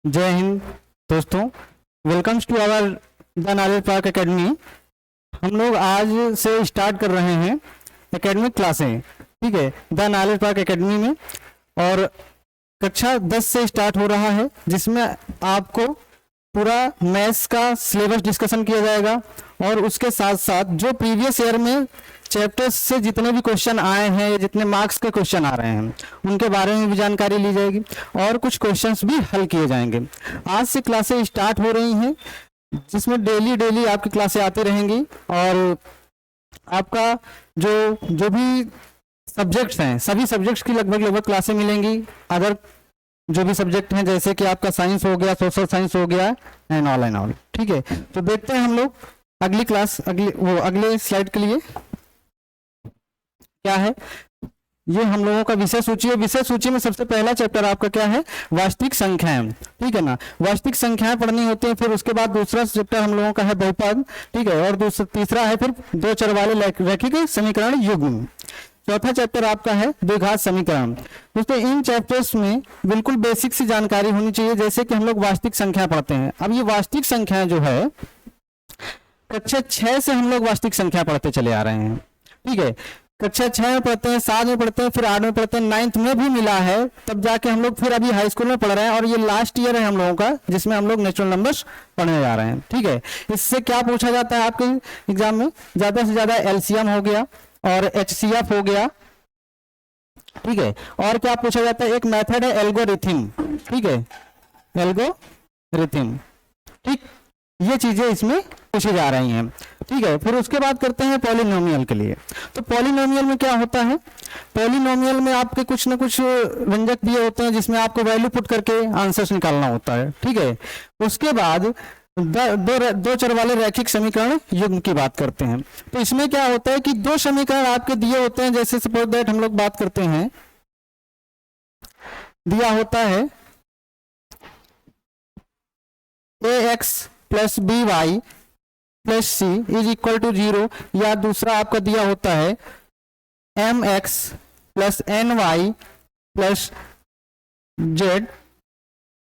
जय हिंद दोस्तों। Welcomes to our the Knowledge Park Academy. हम लोग आज से स्टार्ट कर रहे हैं एकेडमिक क्लासें, ठीक है, द नॉलेज पार्क एकेडमी में। और कक्षा 10 से स्टार्ट हो रहा है, जिसमें आपको पूरा मैथ्स का सिलेबस डिस्कशन किया जाएगा और उसके साथ साथ जो प्रीवियस ईयर में चैप्टर्स से जितने भी क्वेश्चन आए हैं या जितने मार्क्स के क्वेश्चन आ रहे हैं उनके बारे में भी जानकारी ली जाएगी और कुछ क्वेश्चंस भी हल किए जाएंगे। आज से क्लासें स्टार्ट हो रही हैं, जिसमें डेली डेली आपकी क्लासें आती रहेंगी और आपका जो जो भी सब्जेक्ट्स हैं सभी सब्जेक्ट्स की लगभग लगभग क्लासें मिलेंगी। अदर जो भी सब्जेक्ट हैं जैसे कि आपका साइंस हो गया, सोशल साइंस हो गया एंड ऑल, ठीक है। तो देखते हैं हम लोग अगली क्लास अगले स्लाइड के लिए क्या है। ये हम लोगों का विषय सूची है। विषय सूची में सबसे पहला चैप्टर आपका क्या है, वास्तविक संख्याएं, ठीक है ना। वास्तविक संख्याएं पढ़नी होती है। फिर उसके बाद दूसरा चैप्टर हम लोगों का है बहुपद, ठीक है। और तीसरा है फिर दो चर वाले रैखिक समीकरण युग्म। चौथा चैप्टर आपका है द्विघात समीकरण। दोस्तों इन चैप्टर्स में बिल्कुल बेसिक सी जानकारी होनी चाहिए। जैसे कि हम लोग वास्तविक संख्या पढ़ते हैं। अब ये वास्तविक संख्या जो है कक्षा 6 से हम लोग वास्तविक संख्या पढ़ते चले आ रहे हैं, ठीक है। कक्षा 6 में पढ़ते हैं, 7 में पढ़ते हैं, फिर 8 में पढ़ते हैं, 9th में भी मिला है, तब जाके हम लोग फिर अभी हाई स्कूल में पढ़ रहे हैं। और ये लास्ट ईयर है हम लोगों का जिसमें हम लोग नेचुरल नंबर्स पढ़ने जा रहे हैं, ठीक है। इससे क्या पूछा जाता है आपके एग्जाम में, ज्यादा से ज्यादा एलसीएम हो गया और एचसीएफ हो गया, ठीक है। और क्या पूछा जाता है, एक मेथड है एल्गोरिथम, ठीक है, एल्गोरिथम, ठीक। ये चीजें इसमें पूछी जा रही हैं, ठीक है। फिर उसके बाद करते हैं पॉलिनोमियल के लिए। तो पॉलिनोमियल में क्या होता है, पॉलिनोमियल में आपके कुछ ना कुछ व्यंजक दिए होते हैं जिसमें आपको वैल्यू पुट करके आंसर्स निकालना होता है, ठीक है। उसके बाद दो चर वाले रैखिक समीकरण युग्म की बात करते हैं। तो इसमें क्या होता है कि दो समीकरण आपके दिए होते हैं। जैसे सपोज दैट हम लोग बात करते हैं, दिया होता है A X plus B Y plus C is equal to 0, या दूसरा आपका दिया होता है M X plus N Y plus Z.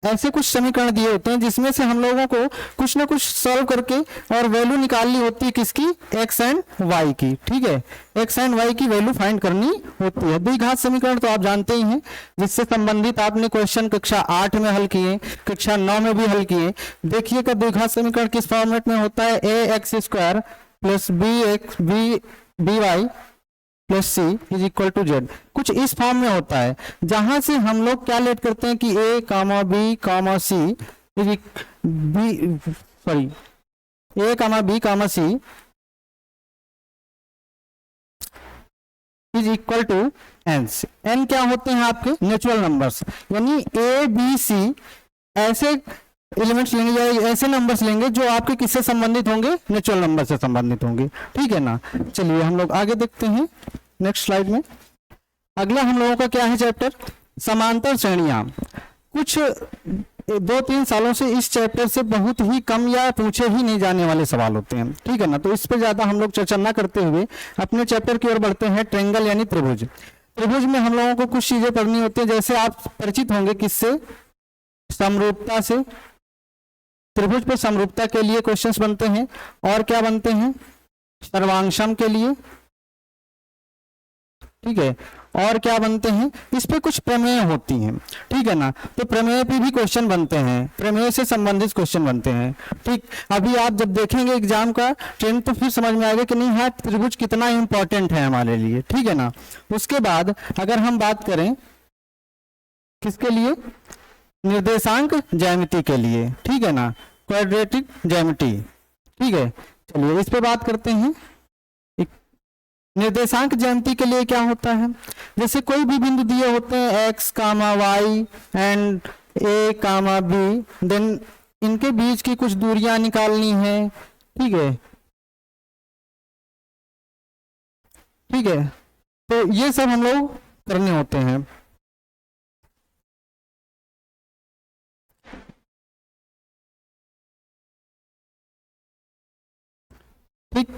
ऐसे कुछ समीकरण दिए होते हैं जिसमें से हम लोगों को कुछ ना कुछ सॉल्व करके और वैल्यू निकालनी होती है किसकी, एक्स एंड वाई की, ठीक है। एक्स एंड वाई की वैल्यू फाइंड करनी होती है। द्विघात समीकरण तो आप जानते ही हैं, जिससे संबंधित आपने क्वेश्चन कक्षा 8 में हल किए, कक्षा 9 में भी हल किए। देखिएगा द्विघात समीकरण किस फॉर्मेट में होता है, A X square plus B Y plus C is equal to Z, कुछ इस फॉर्म में होता है। जहां से हम लोग क्या लेट करते हैं कि A comma B comma C A comma B comma C is equal to N. N क्या होते हैं आपके नेचुरल नंबर्स, यानी ए बी सी ऐसे एलिमेंट्स लेंगे या ऐसे नंबर्स लेंगे जो आपके किससे संबंधित होंगे, नेचुरल नंबर से संबंधित होंगे, ठीक है ना। चलिए हम लोग आगे देखते हैं नेक्स्ट स्लाइड में। अगला हम लोगों का क्या है चैप्टर, समांतर श्रेणियां। कुछ 2-3 सालों से इस चैप्टर से बहुत ही कम या पूछे ही नहीं जाने वाले सवाल होते हैं, ठीक है ना। तो इस पर ज्यादा हम लोग चर्चा ना करते हुए अपने चैप्टर की ओर बढ़ते हैं, ट्रेंगल यानी त्रिभुज। त्रिभुज में हम लोगों को कुछ चीजें पढ़नी होती है। जैसे आप परिचित होंगे किससे, समरूपता से। त्रिभुज पर समरूपता के लिए क्वेश्चंस बनते हैं। और क्या बनते हैं, सर्वांशम के लिए, ठीक है। और क्या बनते हैं, इस पे कुछ प्रमेय होती हैं, ठीक है ना। तो प्रमेय पे भी क्वेश्चन बनते हैं, प्रमेय से संबंधित क्वेश्चन बनते हैं, ठीक। अभी आप जब देखेंगे एग्जाम का ट्रेंड तो फिर समझ में आएगा कि नहीं हाँ त्रिभुज कितना इंपॉर्टेंट है हमारे लिए, ठीक है ना। उसके बाद अगर हम बात करें किसके लिए, निर्देशांक ज्यामिति के लिए, ठीक है ना, क्वाड्रेटिक ज्यामिति, ठीक है। चलिए इस पे बात करते हैं। निर्देशांक ज्यामिति के लिए क्या होता है, जैसे कोई भी बिंदु दिए होते हैं X comma Y and A comma B, then इनके बीच की कुछ दूरियां निकालनी है, ठीक है, ठीक है। तो ये सब हम लोग करने होते हैं, ठीक।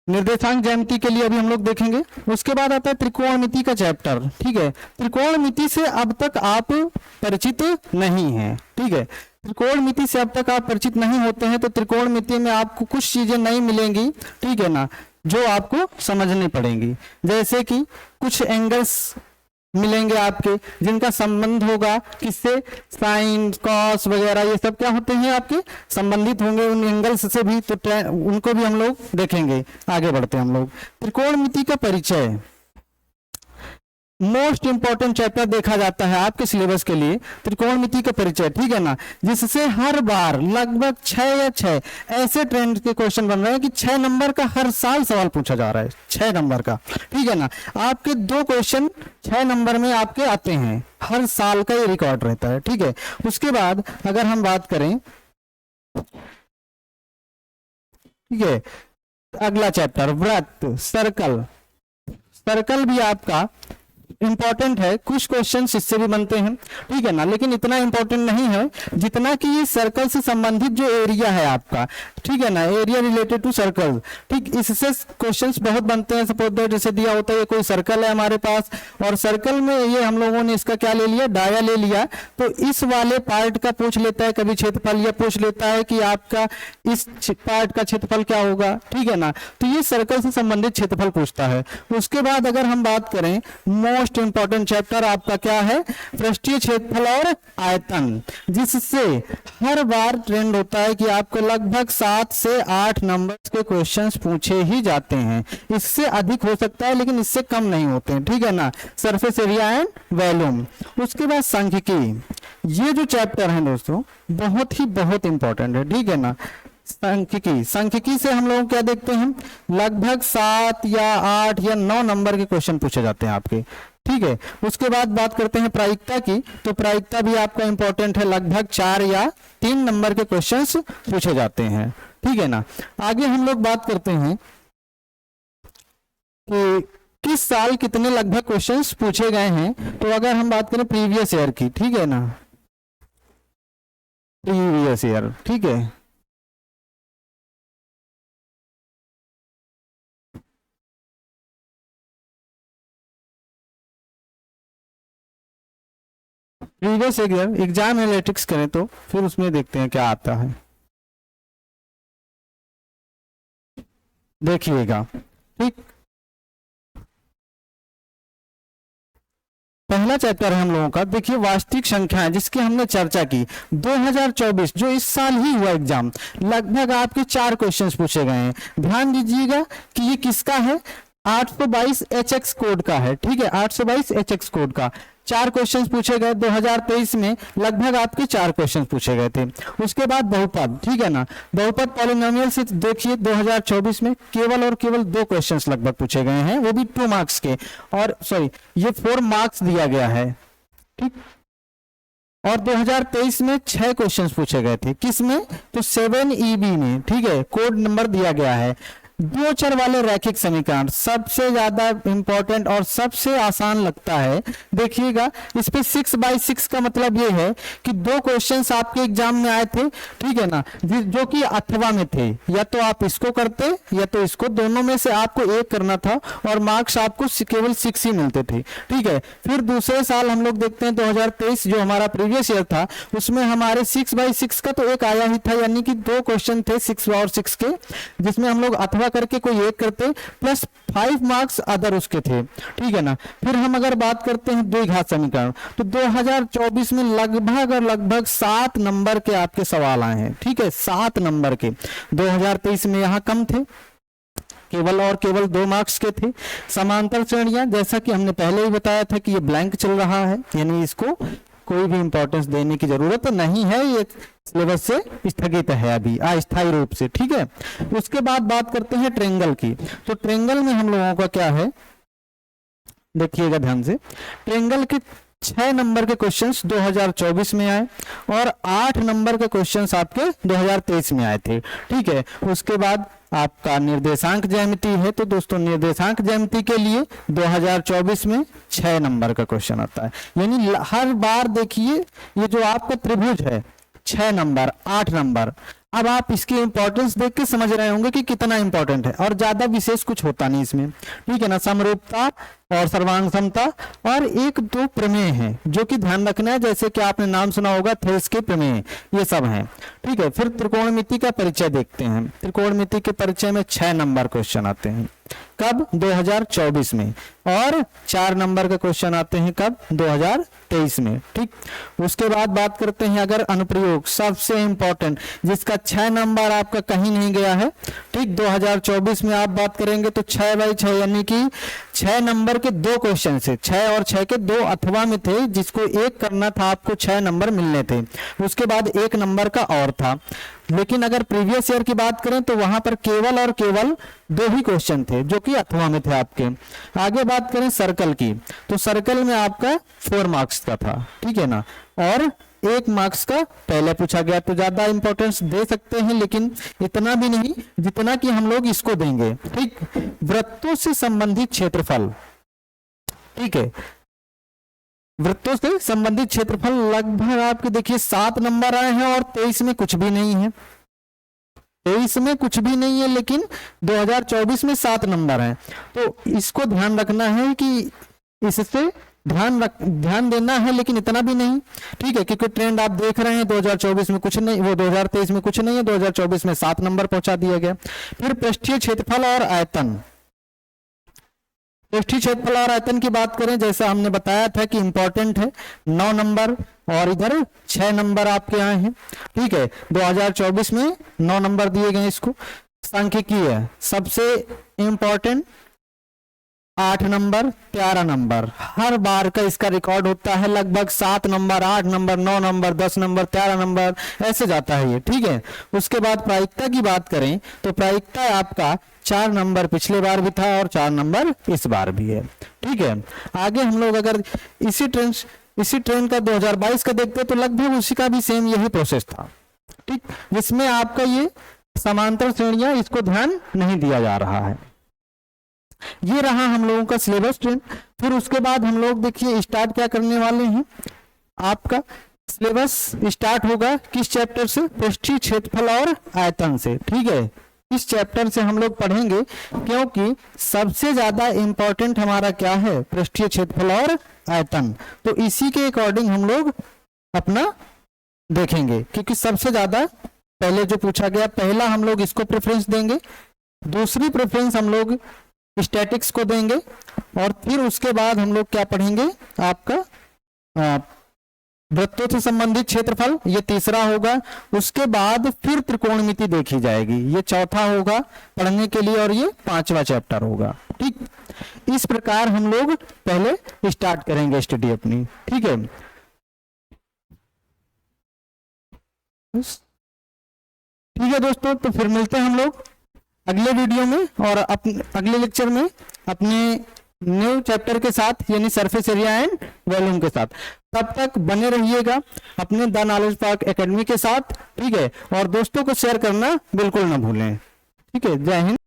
निर्देशांक ज्यामिति के लिए अभी हम लोग देखेंगे। उसके बाद आता है त्रिकोणमिति का चैप्टर। ठीक है, त्रिकोणमिति से अब तक आप परिचित नहीं हैं। ठीक है, त्रिकोणमिति से अब तक आप परिचित नहीं होते हैं तो त्रिकोणमिति में आपको कुछ चीजें नहीं मिलेंगी, ठीक है ना, जो आपको समझनी पड़ेंगी। जैसे कि कुछ एंगल्स मिलेंगे आपके जिनका संबंध होगा किससे, साइन कॉस वगैरह, ये सब क्या होते हैं आपके संबंधित होंगे उन एंगल्स से भी, तो उनको भी हम लोग देखेंगे। आगे बढ़ते हैं हम लोग। त्रिकोणमिति का परिचय मोस्ट इंपॉर्टेंट चैप्टर देखा जाता है आपके सिलेबस के लिए, त्रिकोणमिति का परिचय। ठीक है ना, जिससे हर बार लगभग 6 या 6 ऐसे ट्रेंड के क्वेश्चन बन रहे हैं कि 6 नंबर का हर साल सवाल पूछा जा रहा है, 6 नंबर का। ठीक है ना, आपके 2 क्वेश्चन 6 नंबर में आपके आते हैं, हर साल का ये रिकॉर्ड रहता है। ठीक है, उसके बाद अगर हम बात करें, ठीक है, अगला चैप्टर वृत्त, सर्कल। सर्कल भी आपका इंपॉर्टेंट है, कुछ क्वेश्चंस इससे भी बनते हैं। ठीक है ना, लेकिन इतना इंपॉर्टेंट नहीं है जितना कि ये सर्कल से संबंधित जो एरिया है आपका, ठीक है ना, एरिया रिलेटेड टू सर्कल। ठीक, इससे क्वेश्चंस बहुत बनते हैं। सपोज दैट जैसे दिया होता है कोई सर्कल है हमारे पास और सर्कल में ये हम लोगों ने इसका क्या ले लिया, डाया ले लिया, तो इस वाले पार्ट का पूछ लेता है कभी क्षेत्रफल, या पूछ लेता है कि आपका इस पार्ट का क्षेत्रफल क्या होगा। ठीक है ना, तो ये सर्कल से संबंधित क्षेत्रफल पूछता है। उसके बाद अगर हम बात करें मोस्ट इंपॉर्टेंट चैप्टर आपका क्या है, पृष्ठीय क्षेत्रफल और आयतन, जिससे हर बार ट्रेंड होता है कि आपको लगभग 7 से 8 नंबर्स के क्वेश्चंस पूछे ही जाते हैं। इससे अधिक हो सकता है लेकिन इससे कम नहीं होते हैं। ठीक है ना, सरफेस एरिया एंड वॉल्यूम। उसके बाद सांख्यिकी, ये जो चैप्टर है दोस्तों बहुत इंपॉर्टेंट है। ठीक है ना, सांख्यिकी, सांख्यिकी से हम लोग क्या देखते हैं, लगभग 7 या 8 या 9 नंबर के क्वेश्चन पूछे जाते हैं आपके। ठीक है, उसके बाद बात करते हैं प्रायिकता की, तो प्रायिकता भी आपका इंपॉर्टेंट है, लगभग 4 या 3 नंबर के क्वेश्चंस पूछे जाते हैं। ठीक है ना, आगे हम लोग बात करते हैं कि किस साल कितने लगभग क्वेश्चंस पूछे गए हैं। तो अगर हम बात करें प्रीवियस ईयर की, ठीक है ना, प्रीवियस ईयर, ठीक है, प्रीवियस ईयर एग्जाम एनालिटिक्स करें तो फिर उसमें देखते हैं क्या आता है। देखिएगा, ठीक, पहला चैप्टर है हम लोगों का, देखिए वास्तविक संख्याएं, जिसकी हमने चर्चा की। 2024 जो इस साल ही हुआ एग्जाम, लगभग आपके 4 क्वेश्चंस पूछे गए हैं। ध्यान दीजिएगा कि ये किसका है, 822 HX कोड का है। ठीक है, 822 HX कोड का 4 क्वेश्चंस पूछे गए 2023 में, लगभग आपके 4 क्वेश्चंस पूछे गए थे। उसके बाद बहुपद, ठीक है ना, बहुपद पॉलिनोमियल से देखिए 2024 में केवल और केवल 2 क्वेश्चंस लगभग पूछे गए हैं, वो भी 2 मार्क्स के, और सॉरी ये 4 मार्क्स दिया गया है। ठीक, और 2023 में 6 क्वेश्चंस पूछे गए थे, किसमें, तो 7EB में। ठीक है, कोड नंबर दिया गया है। 2 चर वाले रैखिक समीकरण सबसे ज्यादा इंपॉर्टेंट और सबसे आसान लगता है। देखिएगा इस पे 6/6 का मतलब ये है कि 2 क्वेश्चंस आपके एग्जाम में आए थे, ठीक है ना, जो कि अथवा में थे, या तो आप इसको करते या तो इसको, दोनों में से आपको एक करना था और मार्क्स आपको केवल 6 ही मिलते थे। ठीक है, फिर दूसरे साल हम लोग देखते हैं 2023 जो हमारा प्रीवियस ईयर था, उसमें हमारे 6/6 का तो एक आया ही था, यानी कि 2 क्वेश्चन थे 6 और 6 के, जिसमें हम लोग अथवा करके कोई एक करते, प्लस 5 मार्क्स अदर उसके थे। ठीक है ना, फिर हम अगर बात करते हैं द्विघात समीकरण, तो 2024 में लगभग 7 नंबर के आपके सवाल आए हैं। ठीक है, 7 नंबर के। 2023 में यहाँ कम थे, केवल और केवल 2 मार्क्स के थे। समांतर श्रेणियां, जैसा कि हमने पहले ही बताया था कि ये ब्लैंक चल रहा है, यानी इसको कोई भी इंपॉर्टेंस देने की जरूरत नहीं है, ये सिलेबस से स्थगित है अभी अस्थायी रूप से। ठीक है, उसके बाद बात करते हैं ट्रेंगल की। तो ट्रेंगल में हम लोगों का क्या है, देखिएगा ध्यान से, ट्रेंगल के 6 नंबर के क्वेश्चंस 2024 में आए और 8 नंबर के क्वेश्चंस आपके 2023 में आए थे। ठीक है, उसके बाद आपका निर्देशांक ज्यामिति है, तो दोस्तों निर्देशांक ज्यामिति के लिए 2024 में 6 नंबर का क्वेश्चन आता है। यानी हर बार देखिए ये जो आपका त्रिभुज है 6 नंबर 8 नंबर, अब आप इसकी इंपॉर्टेंस देख के समझ रहे होंगे कि कितना इंपॉर्टेंट है, और ज्यादा विशेष कुछ होता नहीं इसमें, ठीक है ना। समरूपता और सर्वांग समता और एक दो प्रमेय हैं जो कि ध्यान रखना है, जैसे कि आपने नाम सुना होगा थेल्स के प्रमेय, ये सब हैं, ठीक है। फिर त्रिकोणमिति का परिचय देखते हैं। त्रिकोणमिति के परिचय में 6 नंबर क्वेश्चन आते हैं, कब? 2024 में। और 4 नंबर का क्वेश्चन आते हैं कब? 2023 में, ठीक। उसके बाद बात करते हैं अगर अनुप्रयोग, सबसे इंपॉर्टेंट, जिसका 6 नंबर आपका कहीं नहीं गया है, ठीक। 2024 में आप बात करेंगे तो 6/6 यानी कि 6 नंबर के 2 क्वेश्चन थे, 6 और 6 के 2 अथवा में थे, जिसको एक करना था आपको 6 नंबर मिलने थे। उसके बाद 1 नंबर का और था। लेकिन अगर प्रीवियस ईयर की बात करें तो वहां पर केवल और केवल 2 ही क्वेश्चन थे जो कि अथवा में थे आपके। आगे बात करें सर्कल की, तो सर्कल में आपका 4 मार्क्स का था, ठीक है ना, और 1 मार्क्स का पहले पूछा गया, तो ज्यादा इंपॉर्टेंस दे सकते हैं लेकिन इतना भी नहीं जितना कि हम लोग इसको देंगे, ठीक। वृत्तों से संबंधित क्षेत्रफल, ठीक है, वृत्तों से संबंधित क्षेत्रफल लगभग आपके देखिए 7 नंबर आए हैं, और 23 में कुछ भी नहीं है, 23 में कुछ भी नहीं है, लेकिन 2024 में 7 नंबर हैं। तो इसको ध्यान रखना है कि इससे ध्यान देना है, लेकिन इतना भी नहीं, ठीक है, क्योंकि ट्रेंड आप देख रहे हैं 2024 में कुछ नहीं, वो 2023 में कुछ नहीं है, 2024 में 7 नंबर पहुंचा दिया गया। फिर पृष्ठीय क्षेत्रफल और आयतन, पृष्ठीय क्षेत्रफल और आयतन की बात करें, जैसा हमने बताया था कि इंपॉर्टेंट है, 9 नंबर और इधर 6 नंबर आपके आए हैं, ठीक है। 2024 में 9 नंबर दिए गए। इसको सांख्यिकीय है, सबसे इंपॉर्टेंट 8 नंबर 13 नंबर, हर बार का इसका रिकॉर्ड होता है, लगभग 7 number 8 number 9 number 10 number 13 number ऐसे जाता है ये, ठीक है। उसके बाद प्रायिकता की बात करें तो प्रायिकता आपका 4 नंबर पिछले बार भी था और 4 नंबर इस बार भी है, ठीक है। आगे हम लोग अगर इसी ट्रेंड का 2022 का देखते तो लगभग उसी का भी सेम यही प्रोसेस था, ठीक, जिसमें आपका ये समांतर श्रेणियां, इसको ध्यान नहीं दिया जा रहा है। ये रहा हम लोगों का सिलेबस ट्रेंड। फिर उसके बाद हम लोग देखिए स्टार्ट क्या करने वाले हैं, आपका सिलेबस स्टार्ट होगा किस चैप्टर से? पृष्ठीय क्षेत्रफल और आयतन से, ठीक है। इस चैप्टर से हम लोग पढ़ेंगे, क्योंकि सबसे ज्यादा इंपॉर्टेंट हमारा क्या है? पृष्ठीय क्षेत्रफल और आयतन। तो इसी के अकॉर्डिंग हम लोग अपना देखेंगे, क्योंकि सबसे ज्यादा पहले जो पूछा गया, पहला हम लोग इसको प्रेफरेंस देंगे, दूसरी प्रेफरेंस हम लोग स्टैटिक्स को देंगे, और फिर उसके बाद हम लोग क्या पढ़ेंगे? आपका वृत्तों से संबंधित क्षेत्रफल, ये तीसरा होगा। उसके बाद फिर त्रिकोणमिति देखी जाएगी, ये चौथा होगा पढ़ने के लिए, और ये 5वां चैप्टर होगा, ठीक। इस प्रकार हम लोग पहले स्टार्ट करेंगे स्टडी अपनी, ठीक है। ठीक है दोस्तों, तो फिर मिलते हैं हम लोग अगले वीडियो में और अगले लेक्चर में अपने न्यू चैप्टर के साथ, यानी सरफेस एरिया एंड वॉल्यूम के साथ। तब तक बने रहिएगा अपने द नॉलेज पार्क एकेडमी के साथ, ठीक है। और दोस्तों को शेयर करना बिल्कुल ना भूलें, ठीक है। जय हिंद।